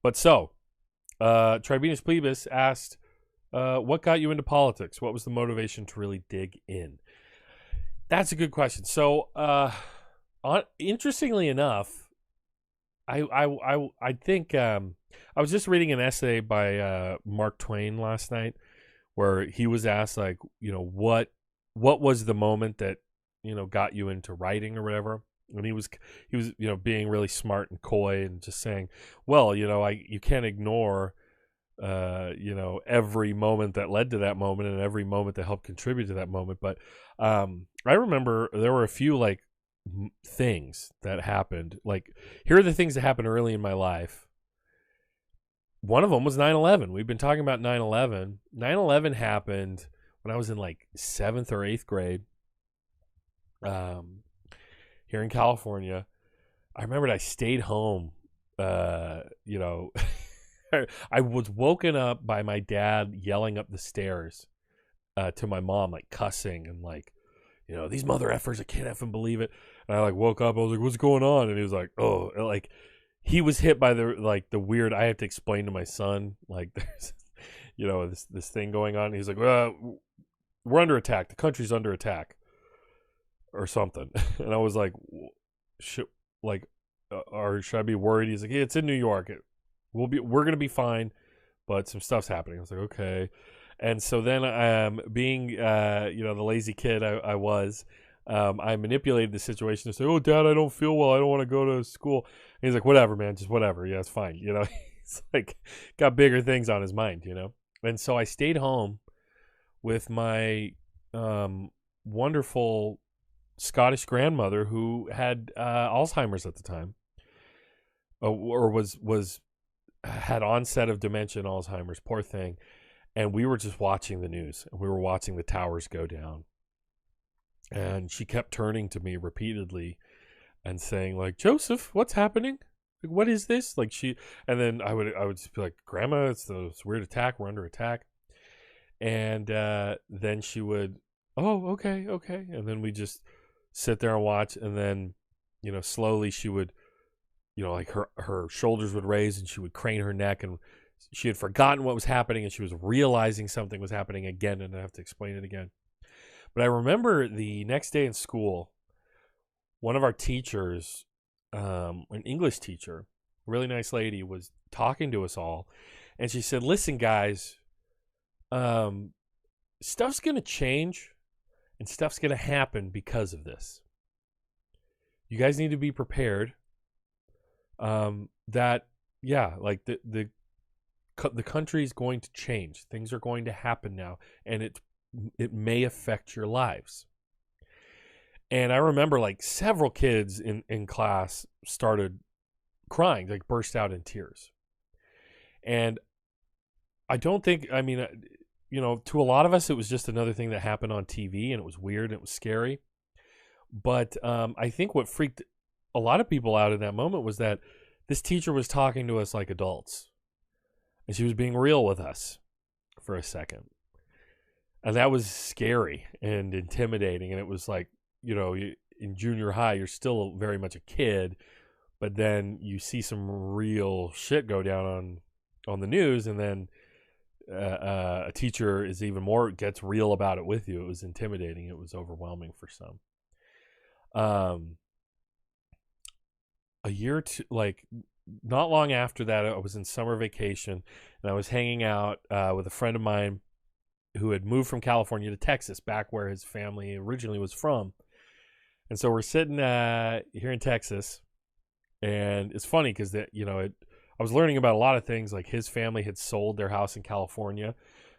But so, Tribunus Plebis asked, what got you into politics? What was the motivation to really dig in? That's a good question. So, interestingly enough, I think I was just reading an essay by Mark Twain last night, where he was asked, like, what was the moment that got you into writing or whatever. And he was being really smart and coy and just saying, well, you can't ignore every moment that led to that moment and every moment that helped contribute to that moment. But I remember there were a few like things that happened. Like, here are the things that happened early in my life. One of them was 9/11. We've been talking about 9/11. 9/11 happened when I was in like 7th or 8th grade here in California. I remembered I stayed home. I was woken up by my dad yelling up the stairs to my mom, like cussing and like, these mother effers, I can't effing believe it. And I like woke up. I was like, what's going on? And he was like, oh, like he was hit by the weird. I have to explain to my son, like, there's this thing going on. And he's like, well, we're under attack. The country's under attack or something. And I was like, or should I be worried? He's like, yeah, it's in New York. We're going to be fine, but some stuff's happening. I was like, okay. And so then, being, the lazy kid I was, I manipulated the situation to say, oh, Dad, I don't feel well. I don't want to go to school. And he's like, whatever, man, just whatever. Yeah, it's fine. He's like, got bigger things on his mind, And so I stayed home with my wonderful Scottish grandmother who had Alzheimer's at the time, or had onset of dementia and Alzheimer's, poor thing. And we were just watching the news, and we were watching the towers go down. And she kept turning to me repeatedly and saying, like, Joseph, what's happening? Like, what is this? Like, and then I would just be like, Grandma, it's this weird attack. We're under attack. And then she would, oh, okay. And then we just sit there and watch. And then, slowly she would, like her shoulders would raise and she would crane her neck, and she had forgotten what was happening and she was realizing something was happening again, and I have to explain it again. But I remember the next day in school, one of our teachers, an English teacher, really nice lady, was talking to us all, and she said, listen, guys, stuff's going to change and stuff's going to happen because of this. You guys need to be prepared. That, yeah, like the country is going to change. Things are going to happen now, and it may affect your lives. And I remember like several kids in class started crying, like burst out in tears. And I don't think, to a lot of us, it was just another thing that happened on TV, and it was weird and it was scary. But I think what freaked a lot of people out in that moment was that this teacher was talking to us like adults, and she was being real with us for a second. And that was scary and intimidating. And it was like, in junior high, you're still very much a kid, but then you see some real shit go down on the news, and then a teacher is even more, gets real about it with you. It was intimidating. It was overwhelming for some. A year or two, like not long after that, I was in summer vacation, and I was hanging out with a friend of mine who had moved from California to Texas, back where his family originally was from. And so we're sitting here in Texas, and it's funny because I was learning about a lot of things. Like, his family had sold their house in California,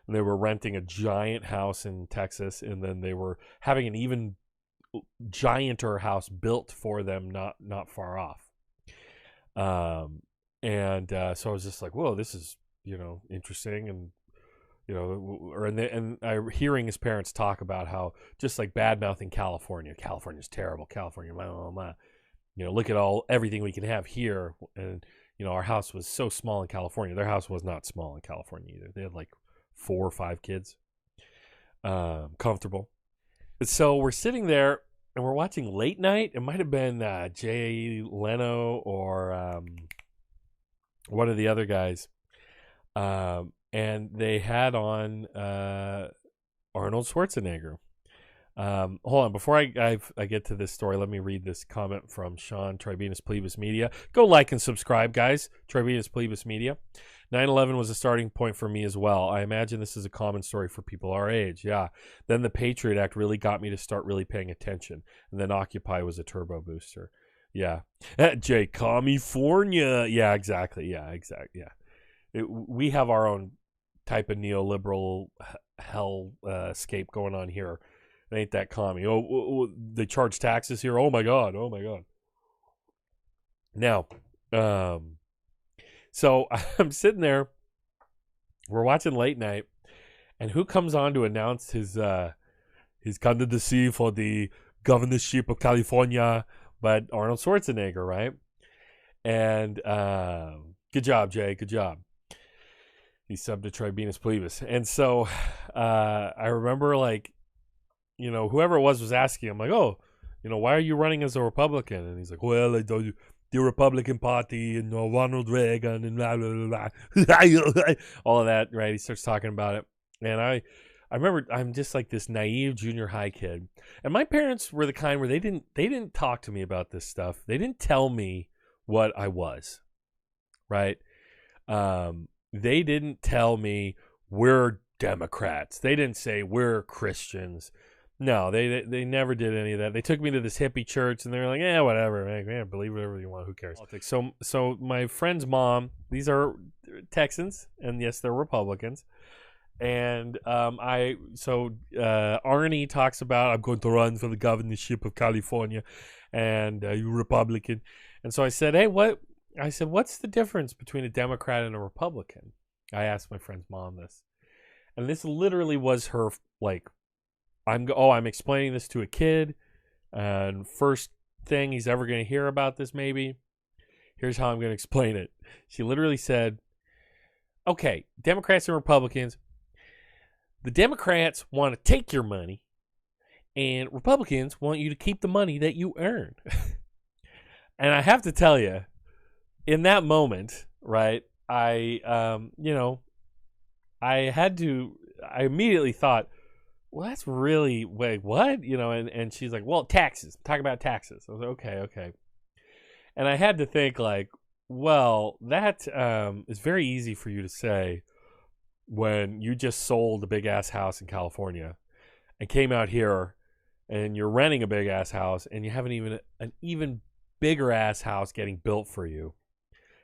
and they were renting a giant house in Texas, and then they were having an even gianter house built for them not far off. So I was just like, whoa, this is interesting. And and I hearing his parents talk about how just like bad mouthing California's terrible, California, blah, blah, blah. Look at everything we can have here. And our house was so small in California. Their house was not small in California either. They had like 4 or 5 kids, comfortable. So we're sitting there and we're watching late night. It might have been Jay Leno or one of the other guys, and they had on Arnold Schwarzenegger. Hold on, before I get to this story, let me read this comment from Sean, Tribunus Plebis Media. Go like and subscribe, guys. Tribunus Plebis Media. 9/11 was a starting point for me as well. I imagine this is a common story for people our age. Yeah. Then the Patriot Act really got me to start really paying attention. And then Occupy was a turbo booster. Yeah. Jay, California. Yeah, exactly. Yeah. We have our own type of neoliberal hell escape going on here. It ain't that commie. Oh, they charge taxes here. Oh my god. Now, so I'm sitting there. We're watching late night, and who comes on to announce his candidacy for the governorship of California? But Arnold Schwarzenegger, right? And good job, Jay. Good job. He subbed to Tribunus Plebis. And so I remember, like, whoever it was asking him, like, oh, why are you running as a Republican? And he's like, well, I told you, the Republican Party and Ronald Reagan and blah, blah, blah, blah. All of that, right? He starts talking about it. And I remember I'm just like this naive junior high kid. And my parents were the kind where they didn't talk to me about this stuff. They didn't tell me what I was, right? They didn't tell me we're Democrats. They didn't say we're Christians. No, they never did any of that. They took me to this hippie church, and they were like, yeah, whatever, man, believe whatever you want. Who cares? So my friend's mom, these are Texans, and yes, they're Republicans. And Arnie talks about, I'm going to run for the governorship of California, and you Republican. And so I said, hey, what's the difference between a Democrat and a Republican? I asked my friend's mom this. And this literally was her, like, I'm explaining this to a kid, and first thing he's ever going to hear about this, maybe. Here's how I'm going to explain it. She literally said, okay, Democrats and Republicans, the Democrats want to take your money, and Republicans want you to keep the money that you earn. And I have to tell you, in that moment, right, I immediately thought, well, that's really, wait, what? And she's like, well, taxes. Talk about taxes. I was like, okay. And I had to think, like, well, that is very easy for you to say when you just sold a big-ass house in California and came out here and you're renting a big-ass house and you haven't even an even bigger-ass house getting built for you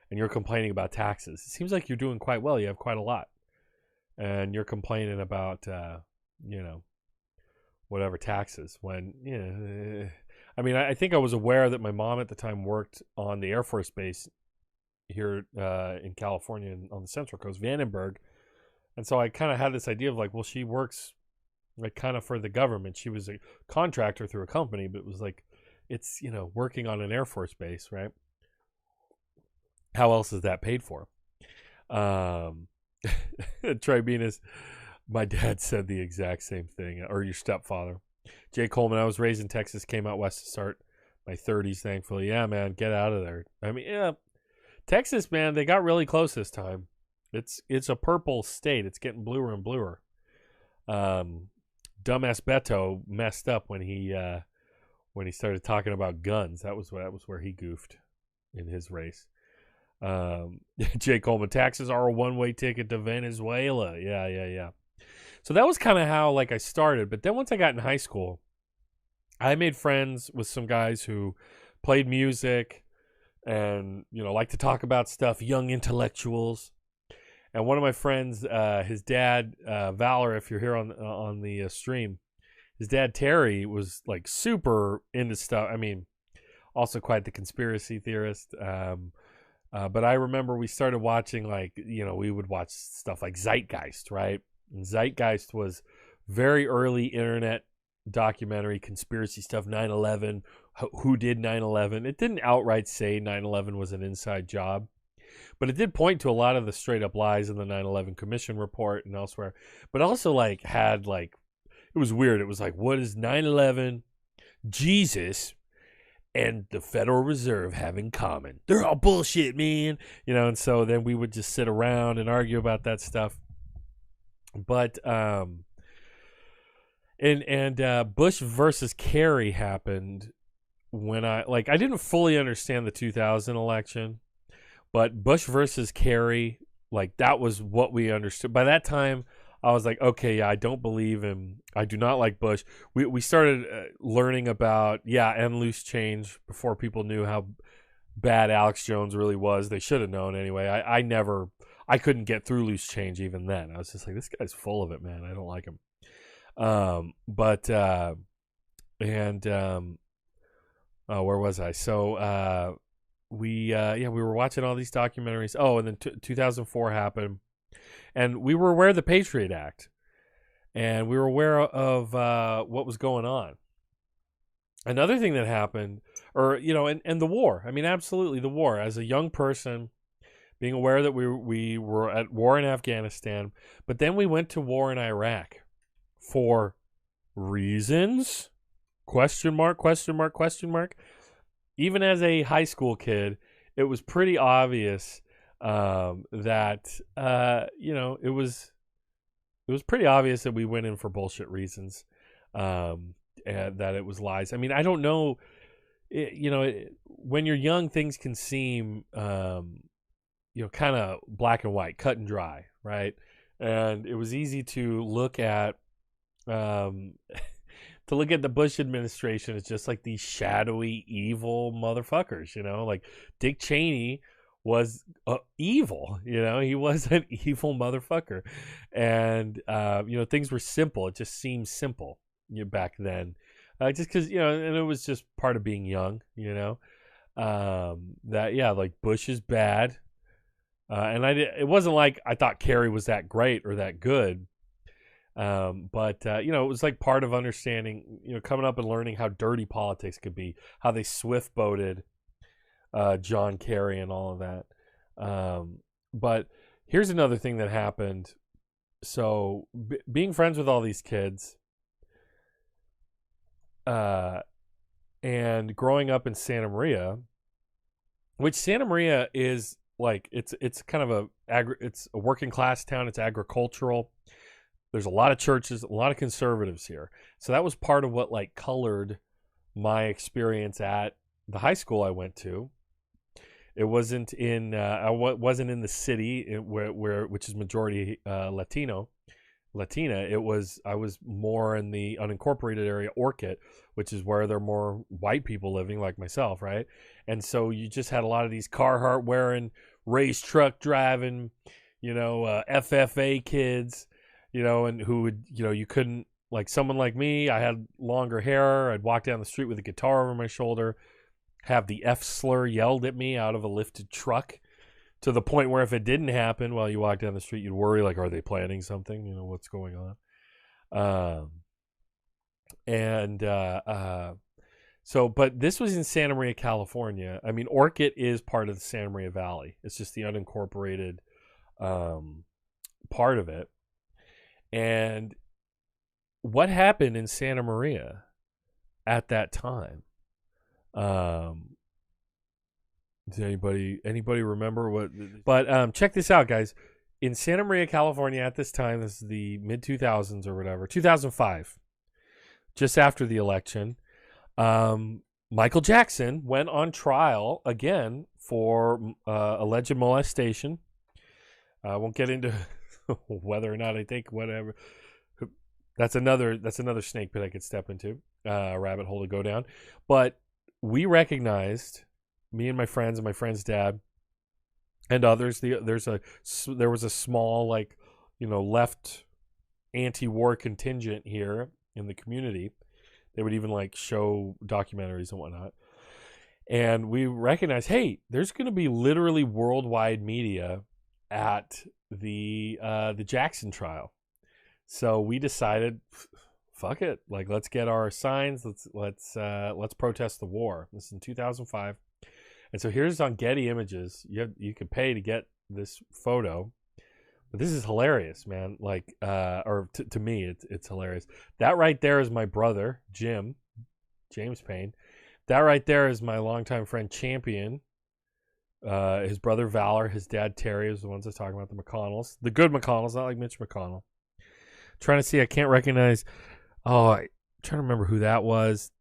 and you're complaining about taxes. It seems like you're doing quite well. You have quite a lot. And you're complaining about whatever taxes when, I mean, I think I was aware that my mom at the time worked on the Air Force Base here in California on the Central Coast, Vandenberg. And so I kind of had this idea of like, well, she works like kind of for the government. She was a contractor through a company, but it was like, it's, working on an Air Force base, right? How else is that paid for? Tribunus, my dad said the exact same thing, or your stepfather. Jay Coleman, I was raised in Texas, came out west to start my 30s, thankfully. Yeah, man, get out of there. I mean, yeah, Texas, man, they got really close this time. It's a purple state. It's getting bluer and bluer. Dumbass Beto messed up when he started talking about guns. That was where he goofed in his race. Jay Coleman, taxes are a one-way ticket to Venezuela. Yeah. So that was kind of how like I started. But then once I got in high school, I made friends with some guys who played music and like to talk about stuff, young intellectuals. And one of my friends, his dad, Valor, if you're here on the stream, his dad Terry was like super into stuff. I mean, also quite the conspiracy theorist. But I remember we started watching, like, we would watch stuff like Zeitgeist, right? And Zeitgeist was very early internet documentary conspiracy stuff, 9/11, who did 9/11. It didn't outright say 9/11 was an inside job, but it did point to a lot of the straight up lies in the 9/11 Commission report and elsewhere. But also like had like, it was weird. It was like, what is 9/11, Jesus, and the Federal Reserve have in common? They're all bullshit, man. And so then we would just sit around and argue about that stuff. But Bush versus Kerry happened when I didn't fully understand the 2000 election, but Bush versus Kerry, that was what we understood. By that time, I was like, okay, yeah, I don't believe him. I do not like Bush. We started learning about, and loose change before people knew how bad Alex Jones really was. They should have known anyway. I couldn't get through loose change even then. I was just like, this guy's full of it, man. I don't like him. Where was I? So we were watching all these documentaries. Oh, and then 2004 happened. And we were aware of the Patriot Act, and we were aware of what was going on. Another thing that happened, and the war. I mean, absolutely the war. As a young person, being aware that we were at war in Afghanistan, but then we went to war in Iraq for reasons? Question mark, question mark, question mark. Even as a high school kid, it was pretty obvious that it was pretty obvious that we went in for bullshit reasons, and that it was lies. I mean, I don't know. When you're young, things can seem kind of black and white, cut and dry, right? And it was easy to look at the Bush administration as just like these shadowy, evil motherfuckers. Like Dick Cheney was evil. He was an evil motherfucker, and things were simple. It just seemed simple back then, just because and it was just part of being young. Like Bush is bad, and it wasn't like I thought Kerry was that great or that good. But it was like part of understanding, coming up and learning how dirty politics could be, how they swift boated John Kerry and all of that. But here's another thing that happened. So being friends with all these kids, and growing up in Santa Maria, which Santa Maria is like, it's kind of it's a working class town. It's agricultural. There's a lot of churches, a lot of conservatives here. So that was part of what colored my experience at the high school I went to. It wasn't in I wasn't in the city which is majority Latina. I was more in the unincorporated area, Orchid, which is where there are more white people living like myself, right? And so you just had a lot of these Carhartt wearing, race truck driving, FFA kids. And who would, you couldn't, like someone like me, I had longer hair. I'd walk down the street with a guitar over my shoulder, have the F slur yelled at me out of a lifted truck, to the point where if it didn't happen while you walk down the street, you'd worry, like, are they planning something? What's going on? But this was in Santa Maria, California. I mean, Orchid is part of the Santa Maria Valley. It's just the unincorporated part of it. And what happened in Santa Maria at that time? Does anybody remember what? But check this out, guys. In Santa Maria, California, at this time, this is the mid 2000s or whatever, 2005, just after the election, Michael Jackson went on trial again for alleged molestation. I won't get into whether or not I think whatever. That's another snake pit I could step into, rabbit hole to go down. But we recognized, me and my friends and my friend's dad and others, there was a small left anti-war contingent here in the community. They would even show documentaries and whatnot. And we recognized, hey, there's going to be literally worldwide media at the Jackson trial. So we decided, fuck it, let's get our signs, let's protest the war. This is in 2005. And so here's on Getty Images. You could pay to get this photo. But this is hilarious, man. To me, it's hilarious. That right there is my brother, James Payne. That right there is my longtime friend Champion. His brother Valor, his dad Terry is the ones that's talking about, the McConnells. The good McConnells, not like Mitch McConnell. Trying to see, I can't recognize. Oh, I'm trying to remember who that was.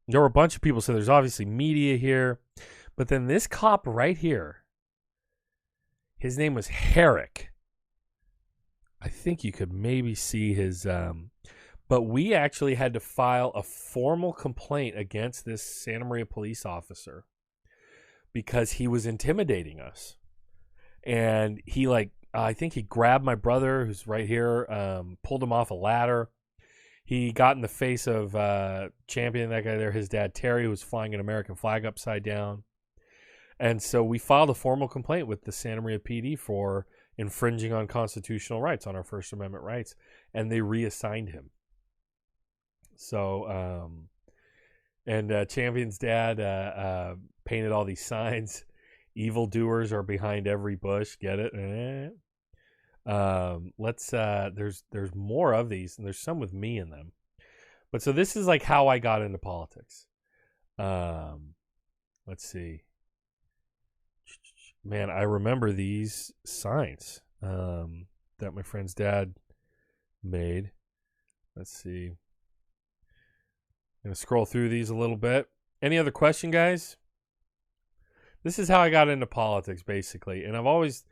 There were a bunch of people, so there's obviously media here. But then this cop right here, his name was Herrick. I think you could maybe see his... but we actually had to file a formal complaint against this Santa Maria police officer because he was intimidating us. And he, I think he grabbed my brother, who's right here, pulled him off a ladder. He got in the face of Champion, that guy there, his dad Terry, who was flying an American flag upside down. And so we filed a formal complaint with the Santa Maria PD for infringing on constitutional rights, on our First Amendment rights, and they reassigned him. So, Champion's dad painted all these signs. Evildoers are behind every bush. Get it? There's more of these, and there's some with me in them. But so this is like how I got into politics. Let's see. Man, I remember these signs that my friend's dad made. Let's see. I'm going to scroll through these a little bit. Any other question, guys? This is how I got into politics, basically. And I've always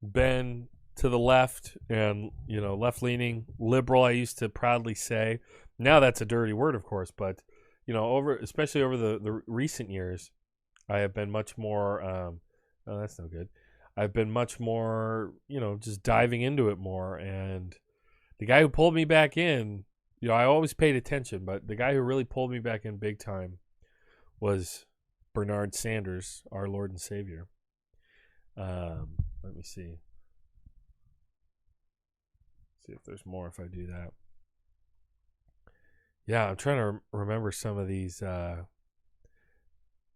been to the left and, left-leaning, liberal, I used to proudly say. Now that's a dirty word, of course. But, especially over the recent years, I have been much more... oh, that's no good. I've been much more, just diving into it more. And the guy who pulled me back in, I always paid attention, but the guy who really pulled me back in big time was Bernard Sanders, our Lord and Savior. Let me see. See if there's more if I do that. Yeah, I'm trying to remember some of these. There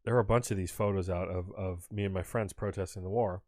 are a bunch of these photos out of me and my friends protesting the war.